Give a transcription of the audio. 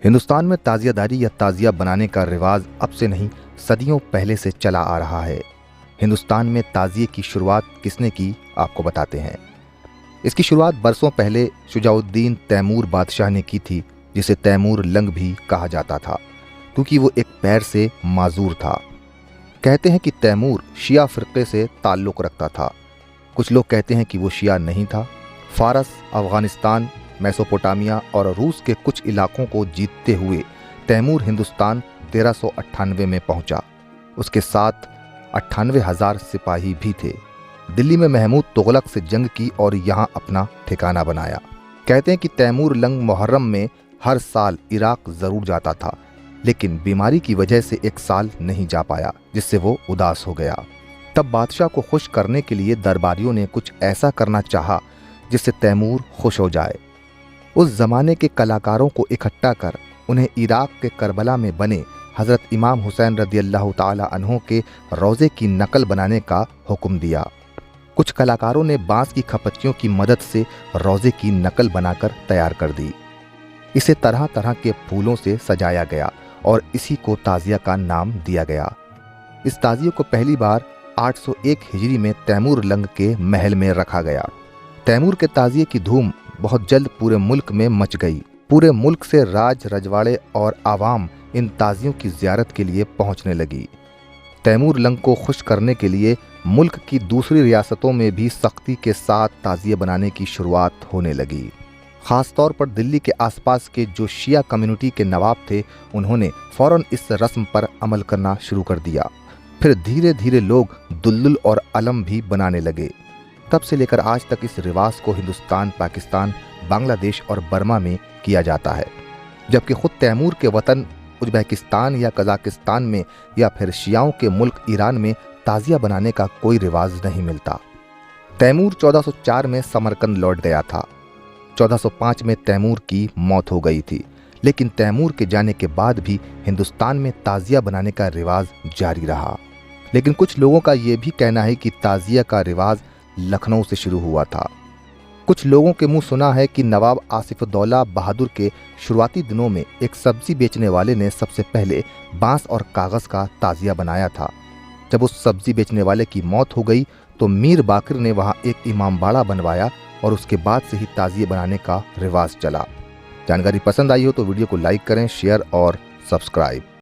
हिंदुस्तान में ताजियादारी या ताजिया बनाने का रिवाज अब से नहीं, सदियों पहले से चला आ रहा है। हिंदुस्तान में ताजिए की शुरुआत किसने की, आपको बताते हैं। इसकी शुरुआत बरसों पहले शुजाउद्दीन तैमूर बादशाह ने की थी, जिसे तैमूर लंग भी कहा जाता था क्योंकि वो एक पैर से माजूर था। कहते हैं कि तैमूर शिया फ़िरक़े से ताल्लुक़ रखता था। कुछ लोग कहते हैं कि वो शिया नहीं था। फ़ारस, अफ़गानिस्तान, मेसोपोटामिया और रूस के कुछ इलाकों को जीतते हुए तैमूर हिंदुस्तान 1398 में पहुंचा। उसके साथ 98,000 सिपाही भी थे। दिल्ली में महमूद तुगलक से जंग की और यहाँ अपना ठिकाना बनाया। कहते हैं कि तैमूर लंग मुहर्रम में हर साल इराक ज़रूर जाता था, लेकिन बीमारी की वजह से एक साल नहीं जा पाया, जिससे वो उदास हो गया। तब बादशाह को खुश करने के लिए दरबारियों ने कुछ ऐसा करना चाहा जिससे तैमूर खुश हो जाए। उस ज़माने के कलाकारों को इकट्ठा कर उन्हें इराक के करबला में बने हज़रत इमाम हुसैन रज़ियल्लाहु ताला अन्हो के रोज़े की नकल बनाने का हुक्म दिया। कुछ कलाकारों ने बांस की खपच्चियों की मदद से रोज़े की नकल बनाकर तैयार कर दी। इसे तरह तरह के फूलों से सजाया गया और इसी को ताज़िया का नाम दिया गया। इस ताज़िए को पहली बार 801 हिजरी में तैमूर लंग के महल में रखा गया। तैमूर के ताज़िए की धूम बहुत जल्द पूरे मुल्क में मच गई। पूरे मुल्क से राज रजवाड़े और आवाम इन ताज़ियों की ज़ियारत के लिए पहुंचने लगी। तैमूर लंग को खुश करने के लिए मुल्क की दूसरी रियासतों में भी सख्ती के साथ ताज़िए बनाने की शुरुआत होने लगी। ख़ास तौर पर दिल्ली के आसपास के जो शिया कम्युनिटी के नवाब थे, उन्होंने फ़ौरन इस रस्म पर अमल करना शुरू कर दिया। फिर धीरे धीरे लोग दुल्दुल और अलम भी बनाने लगे। तब से लेकर आज तक इस रिवाज को हिंदुस्तान, पाकिस्तान, बांग्लादेश और बर्मा में किया जाता है, जबकि खुद तैमूर के वतन उज़्बेकिस्तान या कज़ाकिस्तान में या फिर शियाओं के मुल्क ईरान में ताज़िया बनाने का कोई रिवाज नहीं मिलता। तैमूर 1404 में समरकंद लौट गया था। 1405 में तैमूर की मौत हो गई थी, लेकिन तैमूर के जाने के बाद भी हिंदुस्तान में ताज़िया बनाने का रिवाज जारी रहा। लेकिन कुछ लोगों का ये भी कहना है कि ताज़िया का रिवाज लखनऊ से शुरू हुआ था। कुछ लोगों के मुंह सुना है कि नवाब आसिफउद्दौला बहादुर के शुरुआती दिनों में एक सब्जी बेचने वाले ने सबसे पहले बांस और कागज़ का ताज़िया बनाया था। जब उस सब्जी बेचने वाले की मौत हो गई तो मीर बाकिर ने वहां एक इमामबाड़ा बनवाया और उसके बाद से ही ताज़िए बनाने का रिवाज चला। जानकारी पसंद आई हो तो वीडियो को लाइक करें, शेयर और सब्सक्राइब।